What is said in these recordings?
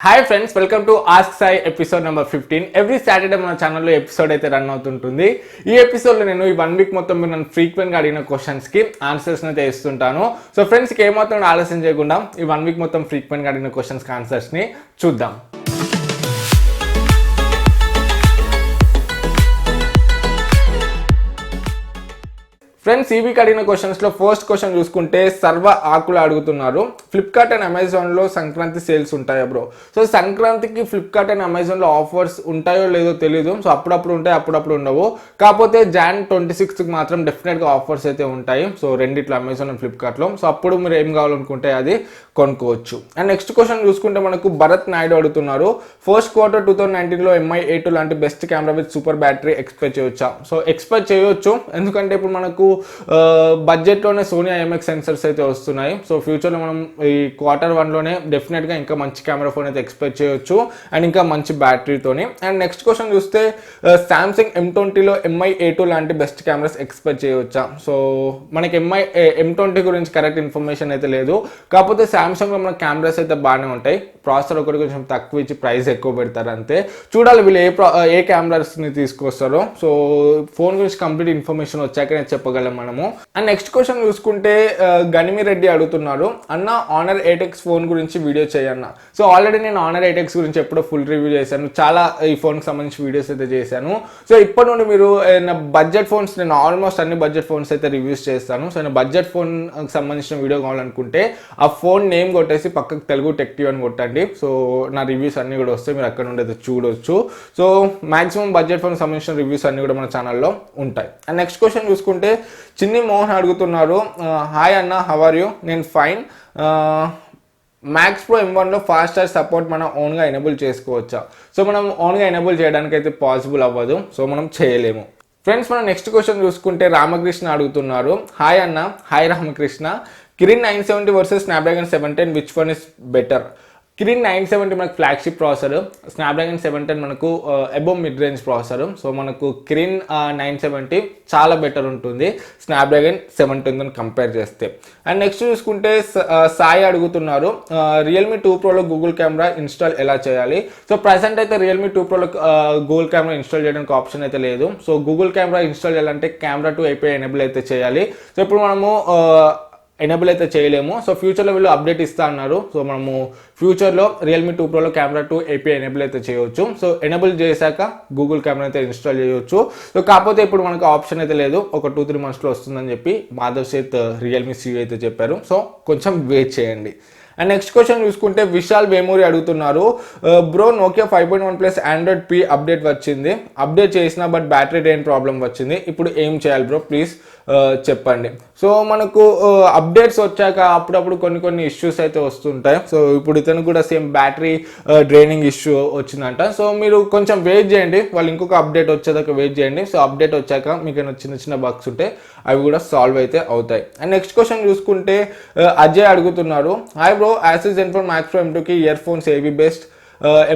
Hi friends, welcome to ask Sai episode number 15. Every Saturday మన ఛానల్లో episode అయితే run అవుతుంటుంది. ఈ ఎపిసోడ్లో నేను ఈ 1 వీక్ మొత్తం మీరు నన్ను ఫ్రీక్వెంట్గా అడిగిన క్వశ్చన్స్కి ఆన్సర్స్ అయితే ఇస్తుంటాను. సో ఫ్రెండ్స్కి ఏమాత్రం ఆలస్యం చేయకుండా ఈ 1 వీక్ మొత్తం ఫ్రీక్వెంట్గా అడిగిన క్వశ్చన్స్కి ఆన్సర్స్ని చూద్దాం. ఫ్రెండ్స్, ఈ వీక్ అడిగిన క్వశ్చన్స్లో ఫస్ట్ క్వశ్చన్ చూసుకుంటే సర్వ ఆకులు అడుగుతున్నారు. ఫ్లిప్కార్ట్ అండ్ అమెజాన్లో సంక్రాంతి సేల్స్ ఉంటాయా బ్రో? సో సంక్రాంతికి ఫ్లిప్కార్ట్ అండ్ అమెజాన్లో ఆఫర్స్ ఉంటాయో లేదో తెలీదు. సో అప్పుడప్పుడు ఉంటాయి, అప్పుడప్పుడు ఉండవు. కాకపోతే Jan 26కి మాత్రం డెఫినెట్గా ఆఫర్స్ అయితే ఉంటాయి. సో రెండిట్లో అమెజాన్ అండ్ ఫ్లిప్కార్ట్లో. సో అప్పుడు మీరు ఏం కావాలనుకుంటే అది కొనుక్కోవచ్చు. అండ్ నెక్స్ట్ క్వశ్చన్ చూసుకుంటే మనకు భరత్ నాయుడు అడుగుతున్నారు. ఫస్ట్ క్వార్టర్ 2019లో MI A2 లాంటి best camera with super battery expect చేయొచ్చా? సో ఎక్స్పెక్ట్ చేయొచ్చు, ఎందుకంటే ఇప్పుడు మనకు బడ్జెట్లోనే సోనీ IMX సెన్సర్స్ అయితే వస్తున్నాయి. సో ఫ్యూచర్లో మనం ఈ Q1లోనే డెఫినెట్గా ఇంకా మంచి కెమెరా ఫోన్ అయితే ఎక్స్పెక్ట్ చేయొచ్చు, అండ్ ఇంకా మంచి బ్యాటరీతోని. అండ్ నెక్స్ట్ క్వశ్చన్ చూస్తే సామ్సంగ్ M20లో MI A2 లాంటి బెస్ట్ కెమెరాస్ ఎక్స్పెక్ట్ చేయవచ్చా? సో మనకి M20 గురించి కరెక్ట్ ఇన్ఫర్మేషన్ అయితే లేదు. కాకపోతే సామ్సంగ్లో మన కెమెరాస్ అయితే బాగానే ఉంటాయి. ప్రాసెసర్ ఒకటి కొంచెం తక్కువ ఇచ్చి ప్రైస్ ఎక్కువ పెడతారు అంతే. చూడాలి వీళ్ళు ఏ కెమెరాస్ని తీసుకొస్తారో. సో ఫోన్ గురించి కంప్లీట్ ఇన్ఫర్మేషన్ వచ్చాకనే చెప్పగలం మనము. అండ్ నెక్స్ట్ క్వశ్చన్ చూసుకుంటే గనిమి రెడ్డి అడుగుతున్నారు, అన్న ఆనర్ 8X ఫోన్ గురించి వీడియో చేయన్న. సో ఆల్రెడీ నేను ఆనర్ 8X గురించి ఎప్పుడో ఫుల్ రివ్యూ చేశాను, చాలా ఈ ఫోన్కి సంబంధించి వీడియోస్ అయితే చేశాను. సో ఇప్పటి నుండి మీరు నా బడ్జెట్ ఫోన్స్, నేను ఆల్మోస్ట్ అన్ని బడ్జెట్ ఫోన్స్ అయితే రివ్యూస్ చేస్తాను. సో నేను బడ్జెట్ ఫోన్కి సంబంధించిన వీడియో కావాలనుకుంటే ఆ ఫోన్ నేమ్ కొట్టేసి పక్కకు తెలుగు టెక్ టీవీ అని కొట్టండి. సో నా రివ్యూస్ అన్ని కూడా వస్తాయి, మీరు అక్కడ నుండి అయితే చూడవచ్చు. సో మాక్సిమం బడ్జెట్ ఫోన్కి సంబంధించిన రివ్యూస్ అన్ని కూడా మన ఛానల్లో ఉంటాయి. అండ్ నెక్స్ట్ క్వశ్చన్ చూసుకుంటే చిన్ని మోహన్ అడుగుతున్నారు, హాయ్ అన్న, హౌ ఆర్ యూ? నేను ఫైన్. మ్యాక్స్ ప్రో M1లో ఫాస్ట్ ఛార్జ్ సపోర్ట్ మనం ఓన్గా ఎనేబుల్ చేసుకోవచ్చా? సో మనం ఓన్గా ఎనేబుల్ చేయడానికి అయితే పాసిబుల్ అవ్వదు, సో మనం చేయలేము. ఫ్రెండ్స్, మనం నెక్స్ట్ క్వశ్చన్ చూసుకుంటే రామకృష్ణ అడుగుతున్నారు, హాయ్ అన్న. Hi Ramakrishna. Kirin 970 versus Snapdragon 710 which one is better? Kirin 970 మనకు ఫ్లాగ్షిప్ ప్రాసెసర్, స్నాప్డ్రాగన్ 710 మనకు above mid range processor. So మనకు కిరిన్ 970 చాలా బెటర్ ఉంటుంది స్నాప్డ్రాగన్ 710 కంపేర్ చేస్తే. అండ్ నెక్స్ట్ చూసుకుంటే సాయి అడుగుతున్నారు, రియల్మీ 2 ప్రోలో గూగుల్ కెమెరా ఇన్స్టాల్ ఎలా చేయాలి? సో ప్రజెంట్ అయితే రియల్మీ 2 ప్రోలో గూగుల్ కెమెరా ఇన్స్టాల్ చేయడానికి ఆప్షన్ అయితే లేదు. సో గూగుల్ కెమెరా ఇన్స్టాల్ చేయాలంటే కెమెరా 2 API ఎనేబుల్ అయితే చేయాలి. సో ఇప్పుడు మనము ఎనేబుల్ అయితే చేయలేము. సో ఫ్యూచర్లో వీళ్ళు అప్డేట్ ఇస్తా అన్నారు. సో మనము ఫ్యూచర్లో రియల్మీ 2 ప్రోలో కెమెరా 2 API ఎనేబుల్ అయితే చేయవచ్చు. సో ఎనేబుల్ చేశాక గూగుల్ కెమెరా అయితే ఇన్స్టాల్ చేయవచ్చు. సో కాకపోతే ఇప్పుడు మనకు ఆప్షన్ అయితే లేదు, ఒక 2-3 మంత్స్లో వస్తుందని చెప్పి మాధవ్ సేత్ రియల్మీ CEO అయితే చెప్పారు. సో కొంచెం వెయిట్ చేయండి. అండ్ నెక్స్ట్ క్వశ్చన్ చూసుకుంటే విశాల్ వేమూరి అడుగుతున్నారు, bro Nokia 5.1 plus Android P update వచ్చింది, అప్డేట్ చేసిన బట్ బ్యాటరీ డ్రైన్ ప్రాబ్లం వచ్చింది, ఇప్పుడు ఏం చేయాలి బ్రో ప్లీజ్ చెప్పండి. సో మనకు అప్డేట్స్ వచ్చాక అప్పుడప్పుడు కొన్ని ఇష్యూస్ అయితే వస్తుంటాయి. సో ఇప్పుడు ఇతను కూడా సేమ్ బ్యాటరీ డ్రైనింగ్ ఇష్యూ వచ్చిందంట. సో మీరు కొంచెం వెయిట్ చేయండి, వాళ్ళు ఇంకొక అప్డేట్ వచ్చేదాకా వెయిట్ చేయండి. సో అప్డేట్ వచ్చాక మీకు చిన్న బగ్స్ ఉంటే అవి కూడా సాల్వ్ అయితే అవుతాయి. అండ్ నెక్స్ట్ క్వశ్చన్ చూసుకుంటే అజయ్ అడుగుతున్నారు, hi bro, Asus Zenfone Max Pro M2కి ఇయర్ ఫోన్స్ ఏవి best?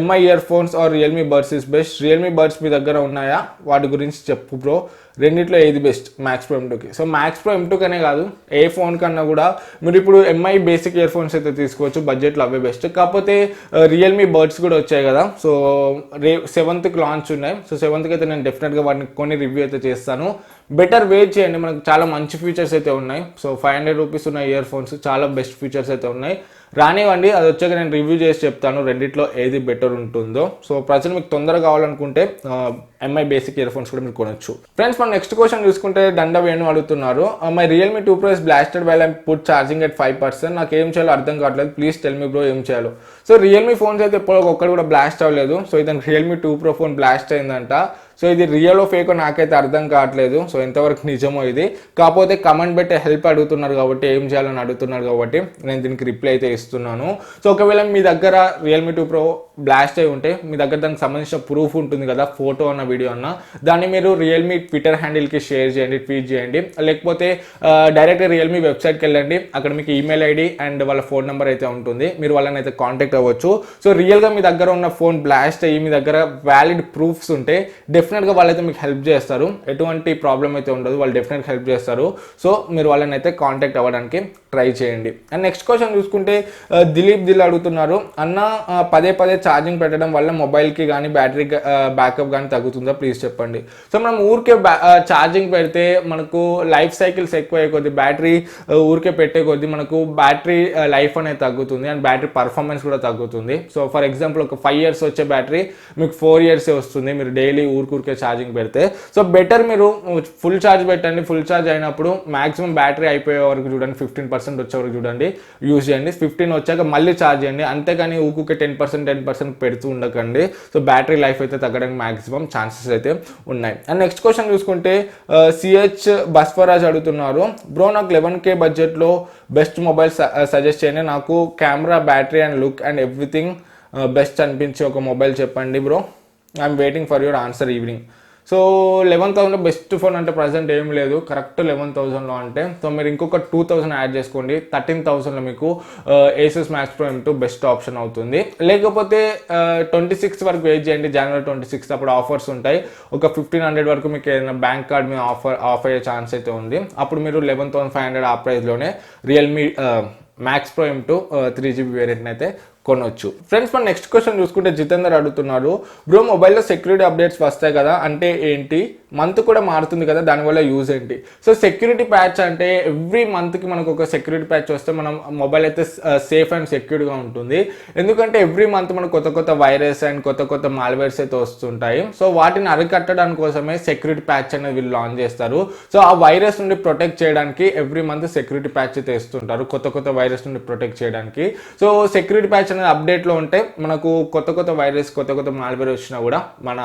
MI earphones or Realme buds is best? Realme buds మీ దగ్గర ఉన్నాయా? వాటి గురించి చెప్పు బ్రో, రెండిట్లో ఏది బెస్ట్ మ్యాక్స్ ప్రో M2కి? సో మ్యాక్స్ ప్రో M2కనే కాదు, ఏ ఫోన్ కన్నా కూడా మీరు ఇప్పుడు MI బేసిక్ ఇయర్ ఫోన్స్ అయితే తీసుకోవచ్చు, బడ్జెట్లో అవే బెస్ట్. కాకపోతే రియల్మీ బడ్స్ కూడా వచ్చాయి కదా, సో 7th లాంచ్ ఉన్నాయి. సో 7th అయితే నేను డెఫినెట్గా వాటిని కొన్ని రివ్యూ అయితే చేస్తాను. బెటర్ వెయిట్ చేయండి, మనకు చాలా మంచి ఫీచర్స్ అయితే ఉన్నాయి. సో 500 రూపీస్ ఉన్న ఇయర్ ఫోన్స్ చాలా బెస్ట్ ఫీచర్స్ అయితే ఉన్నాయి. రానివ్వండి, అది వచ్చాక నేను రివ్యూ చేసి చెప్తాను రెండిట్లో ఏది బెటర్ ఉంటుందో. సో ప్రజలు మీకు తొందరగా కావాలనుకుంటే MI బేసిక్ ఇయర్ ఫోన్స్ కూడా మీరు కొనొచ్చు. ఫ్రెండ్స్, మనం నెక్స్ట్ క్వశ్చన్ చూసుకుంటే దండ వేణు అడుగుతున్నారు, my Realme 2 Pro is blasted while I put charging at 5%, నాకు ఏం చేయాలో అర్థం కావట్లేదు, ప్లీజ్ టెల్ మీ బ్రో ఏం చేయాలో. సో రియల్మీ ఫోన్స్ అయితే ఎప్పుడు ఒక్కడు కూడా బ్లాస్ట్ అవ్వలేదు. సో ఇతను రియల్మీ 2 Pro ఫోన్ బ్లాస్ట్ అయిందంట. సో ఇది రియలో ఫేకో నాకైతే అర్థం కావట్లేదు. సో ఎంతవరకు నిజమో ఇది, కాకపోతే కమెంట్ పెట్టి హెల్ప్ అడుగుతున్నారు కాబట్టి, ఏం చేయాలని అడుగుతున్నారు కాబట్టి నేను దీనికి రిప్లై అయితే ఇస్తున్నాను. సో ఒకవేళ మీ దగ్గర రియల్మీ 2 Pro బ్లాస్ట్ అయి ఉంటే మీ దగ్గర దానికి సంబంధించిన ప్రూఫ్ ఉంటుంది కదా, ఫోటో అన్న వీడియో అన్న, దాన్ని మీరు రియల్మీ ట్విట్టర్ హ్యాండిల్కి షేర్ చేయండి, ట్వీట్ చేయండి. లేకపోతే డైరెక్ట్గా రియల్మీ వెబ్సైట్కి వెళ్ళండి, అక్కడ మీకు ఈమెయిల్ ID అండ్ వాళ్ళ ఫోన్ నెంబర్ అయితే ఉంటుంది, మీరు వాళ్ళని అయితే కాంటాక్ట్ అవ్వచ్చు. సో రియల్గా మీ దగ్గర ఉన్న ఫోన్ బ్లాస్ట్ అయ్యి మీ దగ్గర వ్యాలిడ్ ప్రూఫ్స్ ఉంటే డెఫినెట్గా వాళ్ళైతే మీకు హెల్ప్ చేస్తారు, ఎటువంటి ప్రాబ్లం అయితే ఉండదు, వాళ్ళు డెఫినెట్గా హెల్ప్ చేస్తారు. సో మీరు వాళ్ళని అయితే కాంటాక్ట్ అవ్వడానికి ట్రై చేయండి. అండ్ నెక్స్ట్ క్వశ్చన్ చూసుకుంటే దిలీప్ దిల్ అడుగుతున్నారు, అన్న పదే పదే ఛార్జింగ్ పెట్టడం వల్ల మొబైల్కి కానీ బ్యాటరీ బ్యాకప్ కానీ తగ్గుతుందా ప్లీజ్ చెప్పండి. సో మనం ఊరికే ఛార్జింగ్ పెడితే మనకు లైఫ్ సైకిల్స్ ఎక్కువ అయ్యే కొద్ది, బ్యాటరీ ఊరికే పెట్టే కొద్ది మనకు బ్యాటరీ లైఫ్ అనేది తగ్గుతుంది అండ్ బ్యాటరీ పర్ఫార్మెన్స్ కూడా తగ్గుతుంది. సో ఫర్ ఎగ్జాంపుల్ ఒక 5 years వచ్చే బ్యాటరీ మీకు 4 years వస్తుంది మీరు డైలీ ఊరికే ఛార్జింగ్ పెడితే. సో బెటర్ మీరు ఫుల్ ఛార్జ్ పెట్టండి, ఫుల్ ఛార్జ్ అయినప్పుడు మాక్సిమం బ్యాటరీ అయిపోయే వరకు చూడండి, 15% వచ్చే వరకు చూడండి, యూజ్ చేయండి. 15 వచ్చాక మళ్ళీ ఛార్జ్ చేయండి, అంతేగాని ఊరికే 10% పెడుతూ ఉండకండి. సో బ్యాటరీ లైఫ్ అయితే తగ్గడానికి మాక్సిమం ఛాన్సెస్ అయితే ఉన్నాయి. అండ్ నెక్స్ట్ క్వశ్చన్ చూసుకుంటే సిహెచ్ బస్వరాజ్ అడుగుతున్నారు, బ్రో నాకు 11K బడ్జెట్లో బెస్ట్ మొబైల్ సజెస్ట్ చేయండి, నాకు camera battery and look and everything best అనిపించి ఒక మొబైల్ చెప్పండి bro, I'm waiting for your answer evening. So 11,000 best phone అంటే ప్రజెంట్ ఏం లేదు, కరెక్ట్ 11,000 అంటే. సో మీరు ఇంకొక 2,000 యాడ్ చేసుకోండి, 13,000 మీకు aces max Pro M2 best option అవుతుంది. లేకపోతే 26 వరకు వెయిట్ చేయండి, January 26 అప్పుడు ఆఫర్స్ ఉంటాయి. ఒక 1,500 వరకు మీకు ఏదైనా బ్యాంక్ కార్డ్ మీద ఆఫ్ అయ్యే ఛాన్స్ అయితే ఉంది. అప్పుడు మీరు 11,500 ఆ ప్రైస్లోనే Realme Max Pro M2 3GB వేరియంట్ని అయితే కొనొచ్చు. ఫ్రెండ్స్ మన నెక్స్ట్ క్వశ్చన్ చూసుకుంటే జితేందర్ అడుగుతున్నారు, బ్రో మొబైల్లో సెక్యూరిటీ అప్డేట్స్ వస్తాయి కదా అంటే ఏంటి, మంత్ కూడా మారుతుంది కదా దానివల్ల యూజ్ ఏంటి. సో సెక్యూరిటీ ప్యాచ్ అంటే ఎవ్రీ మంత్కి మనకు ఒక సెక్యూరిటీ ప్యాచ్ వస్తే మనం మొబైల్ అయితే సేఫ్ అండ్ సెక్యూర్డ్గా ఉంటుంది. ఎందుకంటే ఎవ్రీ మంత్ మనకు కొత్త వైరస్ అండ్ కొత్త మాల్వేర్స్ అయితే వస్తుంటాయి. సో వాటిని అరికట్టడానికి కోసమే సెక్యూరిటీ ప్యాచ్ అనేది వీళ్ళు లాంచ్ చేస్తారు. సో ఆ వైరస్ నుండి ప్రొటెక్ట్ చేయడానికి ఎవ్రీ మంత్ సెక్యూరిటీ ప్యాచ్ అయితే ఇస్తుంటారు, కొత్త వైరస్ నుండి ప్రొటెక్ట్ చేయడానికి. సో సెక్యూరిటీ ప్యాచ్ అనేది అప్డేట్లో ఉంటే మనకు కొత్త వైరస్ కొత్త మాల్వేర్ వచ్చినా కూడా మన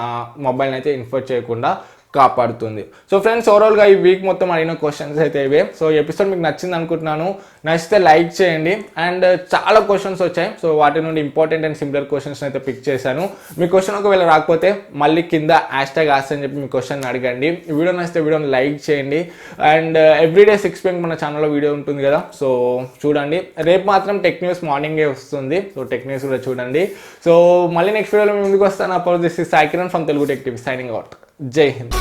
మొబైల్ని అయితే ఇన్ఫెక్ట్ చేయకుండా కాపాడుతుంది. సో ఫ్రెండ్స్ ఓవరాల్గా ఈ వీక్ మొత్తం అడిగిన క్వశ్చన్స్ అయితే ఇవే. సో ఎపిసోడ్ మీకు నచ్చింది అనుకుంటున్నాను, నచ్చితే లైక్ చేయండి. అండ్ చాలా క్వశ్చన్స్ వచ్చాయి, సో వాటి నుండి ఇంపార్టెంట్ అండ్ సింపుల్ క్వశ్చన్స్ అయితే పిక్ చేశాను. మీ క్వశ్చన్ ఒకవేళ రాకపోతే మళ్ళీ కింద #ask అని చెప్పి మీ క్వశ్చన్ అడగండి. వీడియో నచ్చితే వీడియోని లైక్ చేయండి. అండ్ ఎవ్రీడే 6 PM మన ఛానల్లో వీడియో ఉంటుంది కదా, సో చూడండి. రేపు మాత్రం టెక్ న్యూస్ మార్నింగే వస్తుంది, సో టెక్ న్యూస్ కూడా చూడండి. సో మళ్ళీ నెక్స్ట్ వీడియోలో ముందుకు వస్తాను. అప్పుడు this is Sai Kiran from Telugu tech TV signing out. జై హింద్.